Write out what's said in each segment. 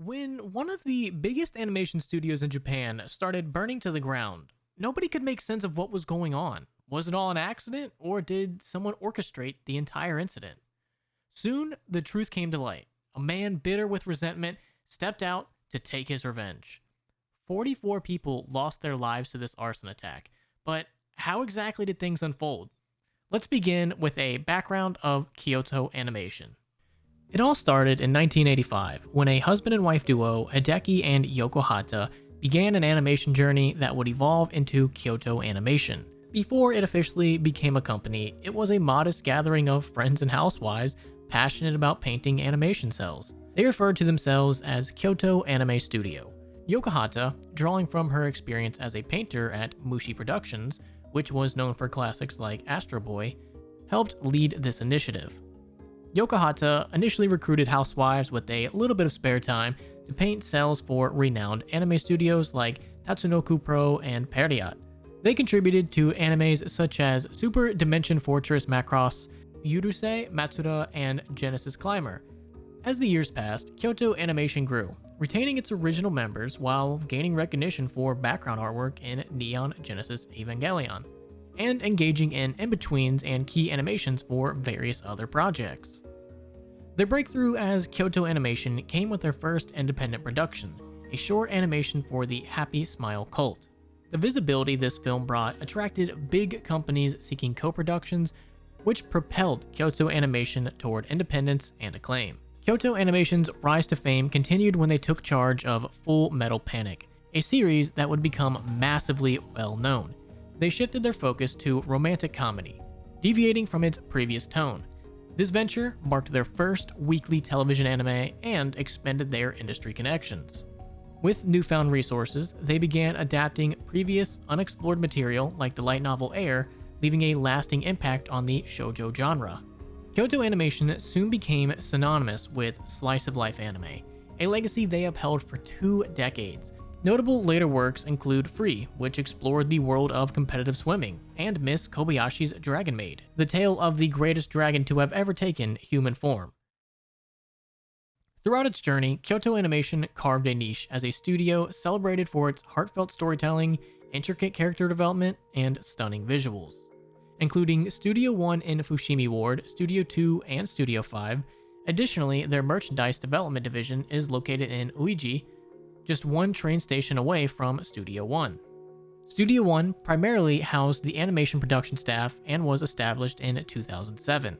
When one of the biggest animation studios in Japan started burning to the ground, nobody could make sense of what was going on. Was it all an accident, or did someone orchestrate the entire incident? Soon, the truth came to light. A man bitter with resentment stepped out to take his revenge. 44 people lost their lives to this arson attack, but how exactly did things unfold? Let's begin with a background of Kyoto animation. It all started in 1985 when a husband and wife duo, Hideki and Yoko Hata, began an animation journey that would evolve into Kyoto Animation. Before it officially became a company, it was a modest gathering of friends and housewives passionate about painting animation cells. They referred to themselves as Kyoto Anime Studio. Yoko Hata, drawing from her experience as a painter at Mushi Productions, which was known for classics like Astro Boy, helped lead this initiative. Yoko Hata initially recruited housewives with a little bit of spare time to paint cells for renowned anime studios like Tatsunoko Pro and Period. They contributed to animes such as Super Dimension Fortress Macross, Yurusei Matsuda, and Genesis Climber. As the years passed, Kyoto Animation grew, retaining its original members while gaining recognition for background artwork in Neon Genesis Evangelion, and engaging in in-betweens and key animations for various other projects. Their breakthrough as Kyoto Animation came with their first independent production, a short animation for the Happy Smile cult. The visibility this film brought attracted big companies seeking co-productions, which propelled Kyoto Animation toward independence and acclaim. Kyoto Animation's rise to fame continued when they took charge of Full Metal Panic, a series that would become massively well-known. They shifted their focus to romantic comedy, deviating from its previous tone. This venture marked their first weekly television anime and expanded their industry connections. With newfound resources, they began adapting previous unexplored material like the light novel Air, leaving a lasting impact on the shoujo genre. Kyoto Animation soon became synonymous with slice-of-life anime, a legacy they upheld for 2 decades. Notable later works include Free, which explored the world of competitive swimming, and Miss Kobayashi's Dragon Maid, the tale of the greatest dragon to have ever taken human form. Throughout its journey, Kyoto Animation carved a niche as a studio celebrated for its heartfelt storytelling, intricate character development, and stunning visuals. Including Studio 1 in Fushimi Ward, Studio 2, and Studio 5. Additionally, their merchandise development division is located in Uiji, just one train station away from Studio 1. Studio 1 primarily housed the animation production staff and was established in 2007.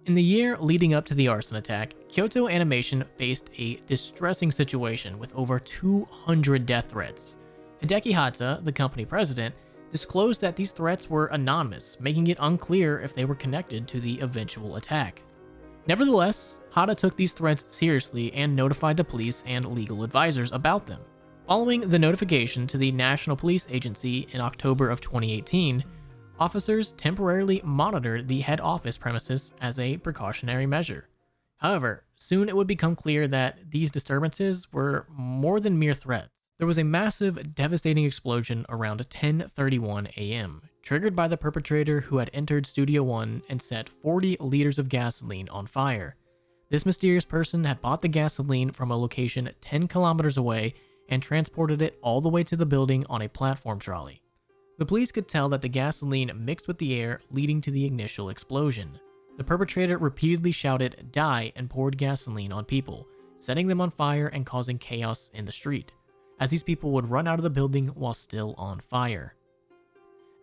In the year leading up to the arson attack, Kyoto Animation faced a distressing situation with over 200 death threats. Hideki Hata, the company president, disclosed that these threats were anonymous, making it unclear if they were connected to the eventual attack. Nevertheless, Hata took these threats seriously and notified the police and legal advisors about them. Following the notification to the National Police Agency in October of 2018, officers temporarily monitored the head office premises as a precautionary measure. However, soon it would become clear that these disturbances were more than mere threats. There was a massive, devastating explosion around 10:31 a.m., triggered by the perpetrator who had entered Studio 1 and set 40 liters of gasoline on fire. This mysterious person had bought the gasoline from a location 10 kilometers away and transported it all the way to the building on a platform trolley. The police could tell that the gasoline mixed with the air, leading to the initial explosion. The perpetrator repeatedly shouted, "Die," and poured gasoline on people, setting them on fire and causing chaos in the street, as these people would run out of the building while still on fire.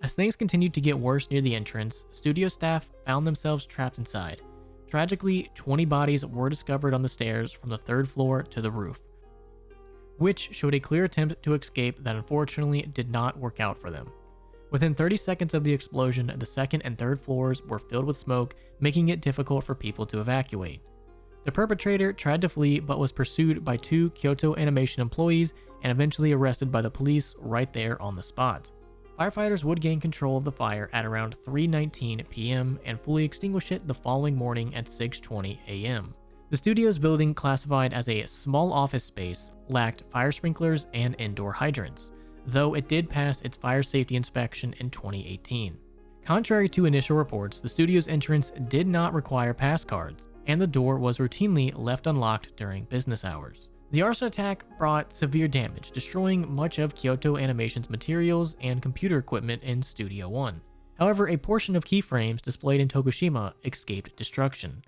As things continued to get worse near the entrance, studio staff found themselves trapped inside. Tragically, 20 bodies were discovered on the stairs from the 3rd floor to the roof, which showed a clear attempt to escape that unfortunately did not work out for them. Within 30 seconds of the explosion, the 2nd and 3rd floors were filled with smoke, making it difficult for people to evacuate. The perpetrator tried to flee but was pursued by 2 Kyoto Animation employees and eventually arrested by the police right there on the spot. Firefighters would gain control of the fire at around 3:19 p.m. and fully extinguish it the following morning at 6:20 a.m. The studio's building, classified as a small office space, lacked fire sprinklers and indoor hydrants, though it did pass its fire safety inspection in 2018. Contrary to initial reports, the studio's entrance did not require pass cards, and the door was routinely left unlocked during business hours. The arson attack brought severe damage, destroying much of Kyoto Animation's materials and computer equipment in Studio One. However, a portion of keyframes displayed in Tokushima escaped destruction.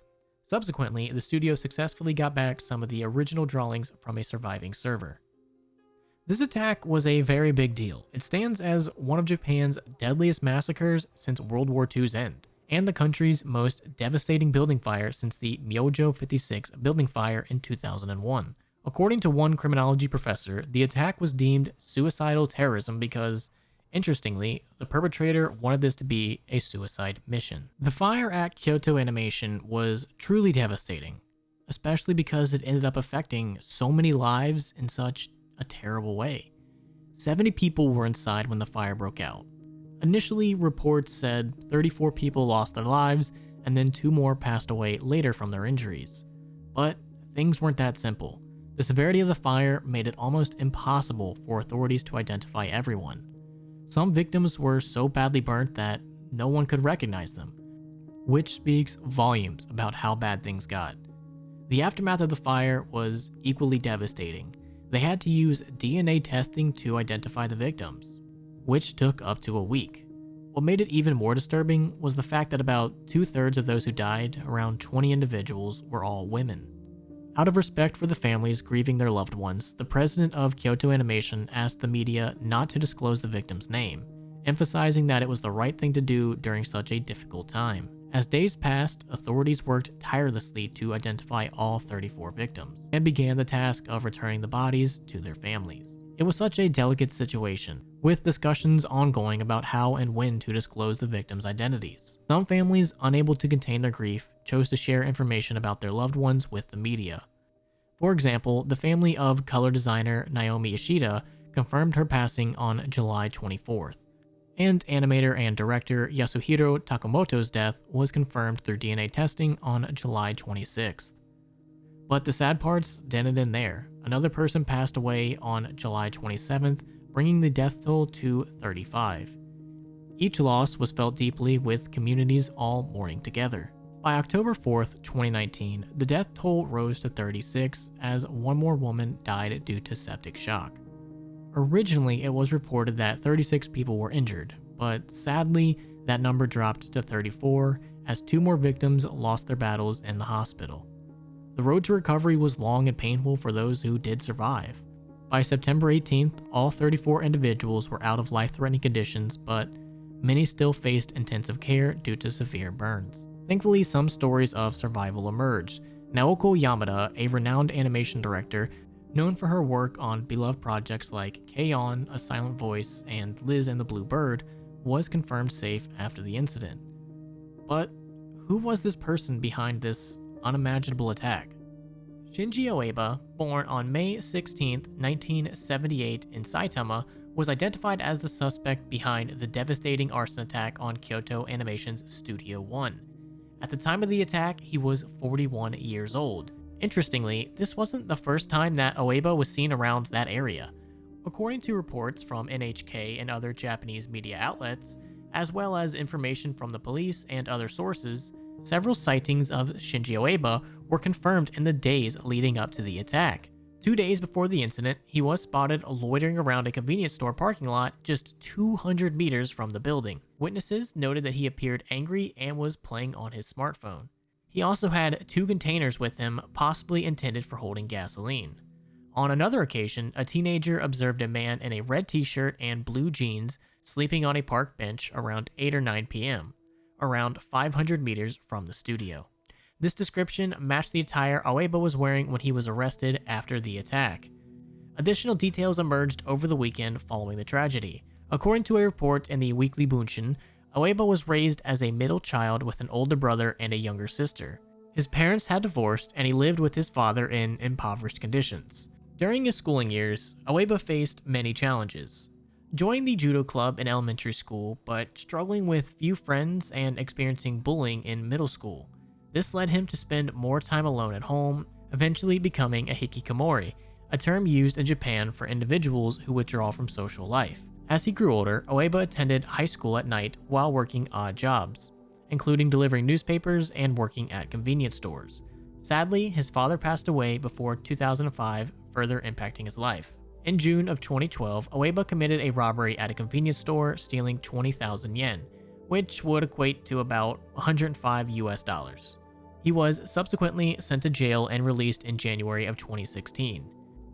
Subsequently, the studio successfully got back some of the original drawings from a surviving server. This attack was a very big deal. It stands as one of Japan's deadliest massacres since World War II's end, and the country's most devastating building fire since the Myojo 56 building fire in 2001. According to one criminology professor, the attack was deemed suicidal terrorism because, interestingly, the perpetrator wanted this to be a suicide mission. The fire at Kyoto Animation was truly devastating, especially because it ended up affecting so many lives in such a terrible way. 70 people were inside when the fire broke out. Initially, reports said 34 people lost their lives, and then 2 more passed away later from their injuries. But things weren't that simple. The severity of the fire made it almost impossible for authorities to identify everyone. Some victims were so badly burnt that no one could recognize them, which speaks volumes about how bad things got. The aftermath of the fire was equally devastating. They had to use DNA testing to identify the victims, which took up to a week. What made it even more disturbing was the fact that about 2/3 of those who died, around 20 individuals, were all women. Out of respect for the families grieving their loved ones, the president of Kyoto Animation asked the media not to disclose the victim's name, emphasizing that it was the right thing to do during such a difficult time. As days passed, authorities worked tirelessly to identify all 34 victims, and began the task of returning the bodies to their families. It was such a delicate situation, with discussions ongoing about how and when to disclose the victims' identities. Some families, unable to contain their grief, chose to share information about their loved ones with the media. For example, the family of color designer Naomi Ishida confirmed her passing on July 24th, and animator and director Yasuhiro Takamoto's death was confirmed through DNA testing on July 26th. But the sad parts didn't end there. Another person passed away on July 27th, bringing the death toll to 35. Each loss was felt deeply, with communities all mourning together. By October 4th, 2019, the death toll rose to 36 as one more woman died due to septic shock. Originally, it was reported that 36 people were injured, but sadly, that number dropped to 34 as 2 more victims lost their battles in the hospital. The road to recovery was long and painful for those who did survive. By September 18th, all 34 individuals were out of life-threatening conditions, but many still faced intensive care due to severe burns. Thankfully, some stories of survival emerged. Naoko Yamada, a renowned animation director, known for her work on beloved projects like K-On!, A Silent Voice, and Liz and the Blue Bird, was confirmed safe after the incident. But who was this person behind this unimaginable attack? Shinji Oeba, born on May 16, 1978 in Saitama, was identified as the suspect behind the devastating arson attack on Kyoto Animation's Studio One. At the time of the attack, he was 41 years old. Interestingly, this wasn't the first time that Oeba was seen around that area. According to reports from NHK and other Japanese media outlets, as well as information from the police and other sources, several sightings of Shinji Oeba were confirmed in the days leading up to the attack. 2 days before the incident, he was spotted loitering around a convenience store parking lot just 200 meters from the building. Witnesses noted that he appeared angry and was playing on his smartphone. He also had 2 containers with him, possibly intended for holding gasoline. On another occasion, a teenager observed a man in a red t-shirt and blue jeans sleeping on a park bench around 8 or 9 p.m., around 500 meters from the studio. This description matched the attire Oeba was wearing when he was arrested after the attack. Additional details emerged over the weekend following the tragedy. According to a report in the Weekly Bunshin, Oeba was raised as a middle child with an older brother and a younger sister. His parents had divorced, and he lived with his father in impoverished conditions. During his schooling years, Oeba faced many challenges. Joining the judo club in elementary school, but struggling with few friends and experiencing bullying in middle school. This led him to spend more time alone at home, eventually becoming a hikikomori, a term used in Japan for individuals who withdraw from social life. As he grew older, Oeba attended high school at night while working odd jobs, including delivering newspapers and working at convenience stores. Sadly, his father passed away before 2005 further impacting his life. In June of 2012, Ueba committed a robbery at a convenience store, stealing 20,000 yen, which would equate to about 105 US dollars. He was subsequently sent to jail and released in January of 2016.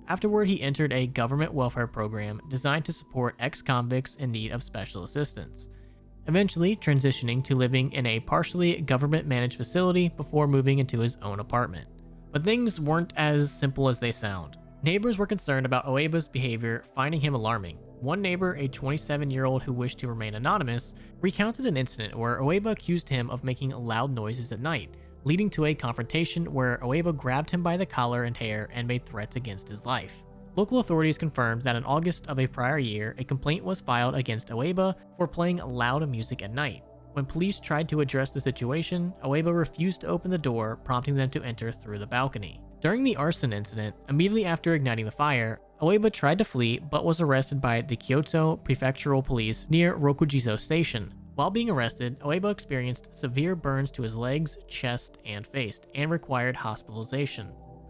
Afterward, he entered a government welfare program designed to support ex-convicts in need of special assistance, eventually transitioning to living in a partially government-managed facility before moving into his own apartment. But things weren't as simple as they sound. Neighbors were concerned about Ueba's behavior, finding him alarming. One neighbor, a 27-year-old who wished to remain anonymous, recounted an incident where Ueba accused him of making loud noises at night, leading to a confrontation where Ueba grabbed him by the collar and hair and made threats against his life. Local authorities confirmed that in August of a prior year, a complaint was filed against Ueba for playing loud music at night. When police tried to address the situation, Ueba refused to open the door, prompting them to enter through the balcony. During the arson incident, immediately after igniting the fire, Ueba tried to flee but was arrested by the Kyoto Prefectural Police near Rokujizo Station. While being arrested, Ueba experienced severe burns to his legs, chest, and face, and required hospitalization.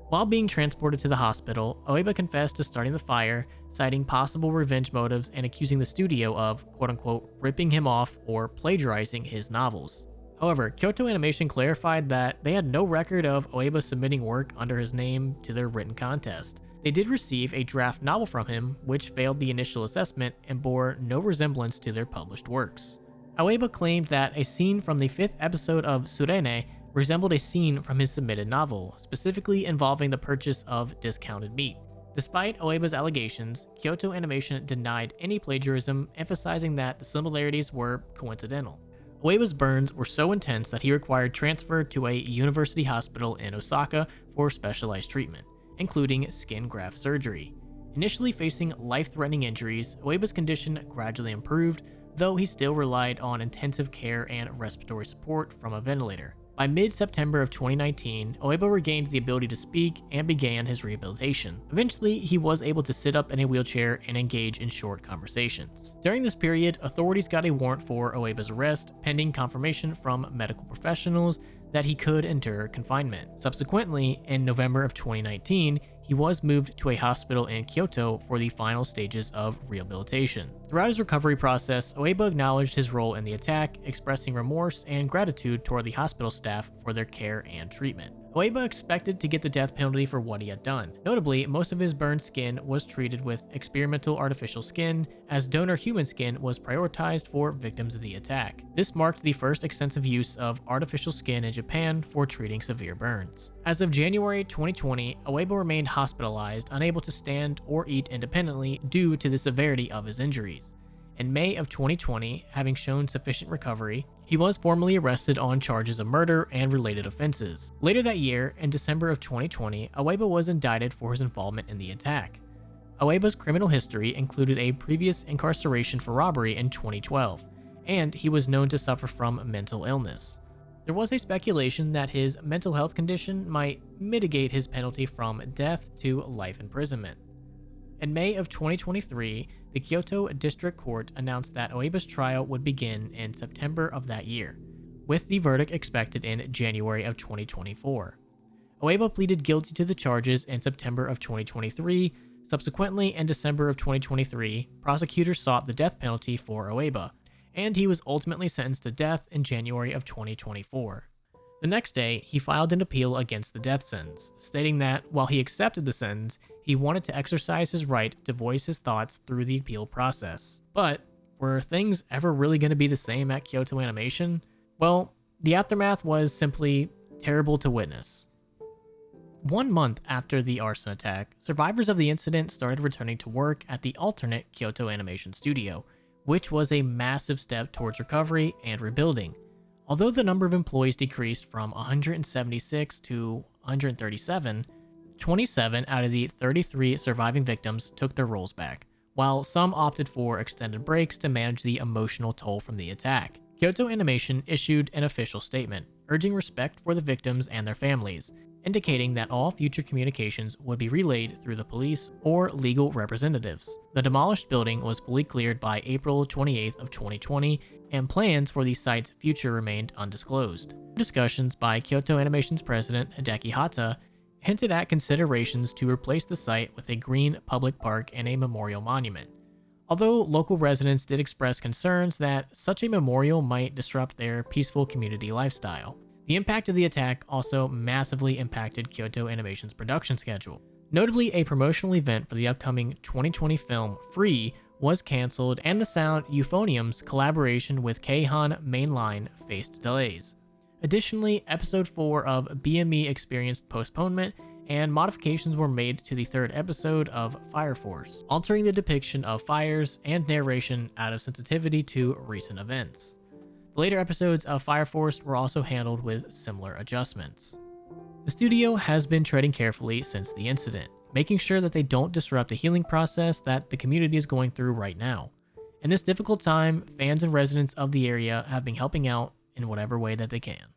While being transported to the hospital, Ueba confessed to starting the fire, citing possible revenge motives and accusing the studio of, quote-unquote, ripping him off or plagiarizing his novels. However, Kyoto Animation clarified that they had no record of Ueba submitting work under his name to their written contest. They did receive a draft novel from him, which failed the initial assessment and bore no resemblance to their published works. Ueba claimed that a scene from the 5th episode of Surene resembled a scene from his submitted novel, specifically involving the purchase of discounted meat. Despite Ueba's allegations, Kyoto Animation denied any plagiarism, emphasizing that the similarities were coincidental. Ueba's burns were so intense that he required transfer to a university hospital in Osaka for specialized treatment, including skin graft surgery. Initially facing life-threatening injuries, Ueba's condition gradually improved, though he still relied on intensive care and respiratory support from a ventilator. By mid-September of 2019, Ueba regained the ability to speak and began his rehabilitation. Eventually, he was able to sit up in a wheelchair and engage in short conversations. During this period, authorities got a warrant for Ueba's arrest, pending confirmation from medical professionals that he could endure confinement. Subsequently, in November of 2019, he was moved to a hospital in Kyoto for the final stages of rehabilitation. Throughout his recovery process, Ueba acknowledged his role in the attack, expressing remorse and gratitude toward the hospital staff for their care and treatment. Ueba expected to get the death penalty for what he had done. Notably, most of his burned skin was treated with experimental artificial skin, as donor human skin was prioritized for victims of the attack. This marked the first extensive use of artificial skin in Japan for treating severe burns. As of January 2020, Ueba remained hospitalized, unable to stand or eat independently due to the severity of his injuries. In May of 2020, having shown sufficient recovery, he was formally arrested on charges of murder and related offenses. Later that year, in December of 2020, Ueba was indicted for his involvement in the attack. Ueba's criminal history included a previous incarceration for robbery in 2012, and he was known to suffer from mental illness. There was a speculation that his mental health condition might mitigate his penalty from death to life imprisonment. In May of 2023, the Kyoto District Court announced that Ueba's trial would begin in September of that year, with the verdict expected in January of 2024. Ueba pleaded guilty to the charges in September of 2023. Subsequently, in December of 2023, prosecutors sought the death penalty for Ueba, and he was ultimately sentenced to death in January of 2024. The next day, he filed an appeal against the death sentence, stating that while he accepted the sentence, he wanted to exercise his right to voice his thoughts through the appeal process. But were things ever really going to be the same at Kyoto Animation? Well, the aftermath was simply terrible to witness. 1 month after the arson attack, survivors of the incident started returning to work at the alternate Kyoto Animation studio, which was a massive step towards recovery and rebuilding. Although the number of employees decreased from 176 to 137, 27 out of the 33 surviving victims took their roles back, while some opted for extended breaks to manage the emotional toll from the attack. Kyoto Animation issued an official statement, urging respect for the victims and their families, indicating that all future communications would be relayed through the police or legal representatives. The demolished building was fully cleared by April 28th of 2020, and plans for the site's future remained undisclosed. Discussions by Kyoto Animation's president Hideki Hata hinted at considerations to replace the site with a green public park and a memorial monument. Although local residents did express concerns that such a memorial might disrupt their peaceful community lifestyle. The impact of the attack also massively impacted Kyoto Animation's production schedule. Notably, a promotional event for the upcoming 2020 film Free was cancelled, and the Sound Euphonium's collaboration with Keihan Mainline faced delays. Additionally, episode 4 of BME experienced postponement, and modifications were made to the third episode of Fire Force, altering the depiction of fires and narration out of sensitivity to recent events. The later episodes of Fire Force were also handled with similar adjustments. The studio has been treading carefully since the incident, making sure that they don't disrupt the healing process that the community is going through right now. In this difficult time, fans and residents of the area have been helping out in whatever way that they can.